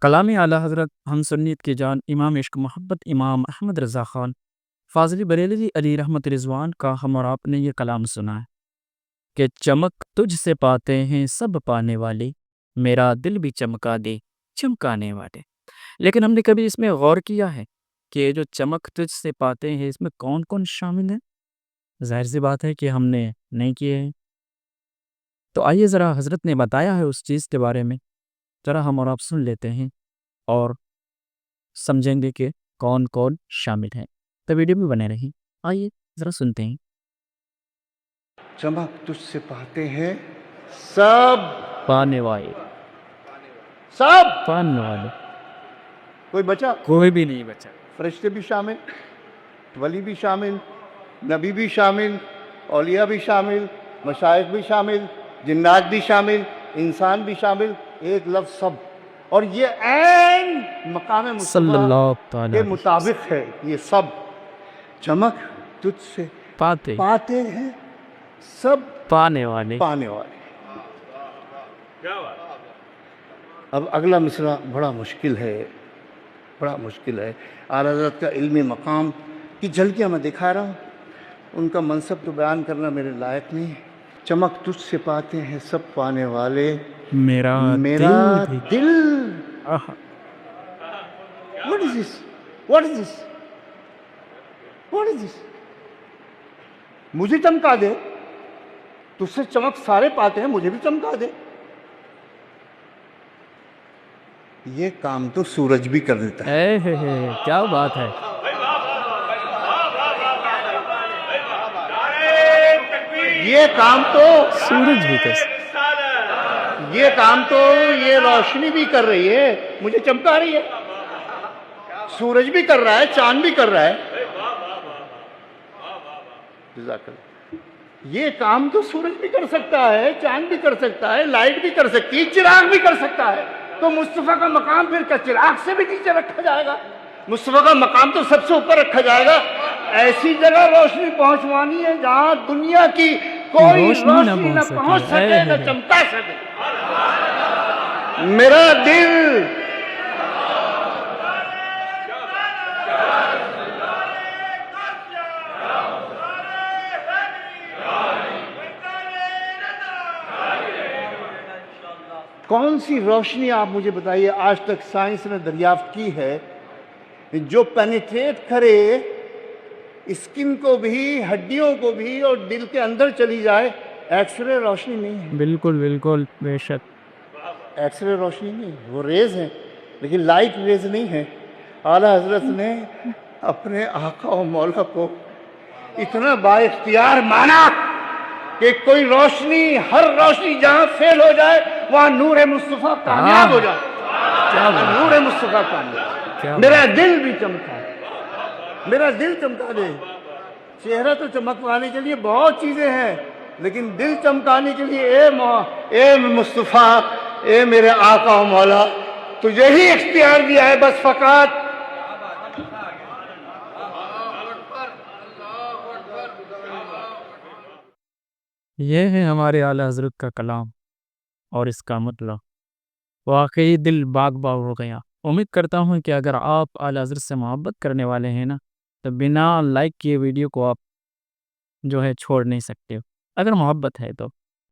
کلام اعلیٰ حضرت ہم سنیت کی جان امام عشق محبت امام احمد رضا خان فاضلی بریلوی علی رحمت رضوان کا ہم اور آپ نے یہ کلام سنا ہے کہ چمک تجھ سے پاتے ہیں سب پانے والے، میرا دل بھی چمکا دے چمکانے والے۔ لیکن ہم نے کبھی اس میں غور کیا ہے کہ یہ جو چمک تجھ سے پاتے ہیں اس میں کون کون شامل ہیں؟ ظاہر سی بات ہے کہ ہم نے نہیں کیے ہیں۔ تو آئیے ذرا حضرت نے بتایا ہے اس چیز کے بارے میں، ذرا ہم اور آپ سن لیتے ہیں اور سمجھیں گے کہ کون کون شامل ہیں۔ تو ویڈیو میں بنے رہیں، آئیے ذرا سنتے ہیں۔ چمک تجھ سے پاتے ہیں سب پانے والے، سب، پانے والے، کوئی بچا؟ کوئی بھی نہیں بچا۔ فرشتے بھی شامل، ولی بھی شامل، نبی بھی شامل، اولیاء بھی شامل، مشائخ بھی شامل، جنات بھی شامل، انسان بھی شامل، ایک لفظ سب۔ اور یہ عین مقام صلی مصطفیٰ اللہ تعالیٰ کے علیہ مطابق ہے یہ سب۔ چمک تجھ سے پاتے پاتے ہیں سب پانے والے۔ پانے والے۔ اب اگلا مصرع بڑا مشکل ہے، بڑا مشکل ہے۔ اعلیٰ حضرت کا علمی مقام کی جھلکیاں میں دکھا رہا ہوں، ان کا منصب تو بیان کرنا میرے لائق نہیں ہے۔ چمک تجھ سے پاتے ہیں سب پانے والے، میرا میرا دل بھی دل۔ آہا، What is this? What is this? What is this? مجھے چمکا دے، تجھ سے چمک سارے پاتے ہیں، مجھے بھی چمکا دے۔ یہ کام تو سورج بھی کر دیتا ہے۔ اے ہے کیا بات ہے۔ یہ کام تو سورج بھی کیسے، یہ کام تو یہ روشنی بھی کر رہی ہے، مجھے چمکا رہی ہے۔ سورج بھی کر رہا ہے، چاند بھی کر رہا ہے۔ جزاک اللہ۔ یہ کام تو سورج بھی کر سکتا ہے، چاند بھی کر سکتا ہے، لائٹ بھی کر سکتی ہے، چراغ بھی کر سکتا ہے۔ تو مصطفیٰ کا مقام پھر کیا چراغ سے بھی نیچے رکھا جائے گا؟ مصطفیٰ کا مقام تو سب سے اوپر رکھا جائے گا۔ ایسی جگہ روشنی پہنچوانی ہے جہاں دنیا کی کوئی روشنی نہ پہنچ سکے نہ چمکا سکے۔ میرا دل کون سی روشنی آپ مجھے بتائیے آج تک سائنس نے دریافت کی ہے جو پینیٹریٹ کرے اسکن کو بھی، ہڈیوں کو بھی اور دل کے اندر چلی جائے؟ ایکس رے روشنی نہیں ہے، بالکل بالکل بے شک، ایکس رے روشنی نہیں، وہ ریز ہیں لیکن لائٹ ریز نہیں ہے۔ اعلیٰ حضرت نے اپنے آقا و مولا کو اتنا با اختیار مانا کہ کوئی روشنی، ہر روشنی جہاں فیل ہو جائے وہاں نور مصطفیٰ کامیاب ہو جائے۔ نور مصطفیٰ کامیاب۔ میرا دل بھی چمکا، میرا دل چمکا دے۔ چہرہ تو چمکوانے کے لیے بہت چیزیں ہیں، لیکن دل چمکانے کے لیے اے مصطفیٰ، اے میرے آقا و مولا، تجھے ہی اختیار دیا ہے بس فقط۔ یہ ہے ہمارے اعلیٰ حضرت کا کلام اور اس کا مطلب واقعی دل باغ باغ ہو گیا۔ امید کرتا ہوں کہ اگر آپ اعلیٰ حضرت سے محبت کرنے والے ہیں نا تو بنا لائک کیے ویڈیو کو آپ جو ہے چھوڑ نہیں سکتے، اگر محبت ہے تو۔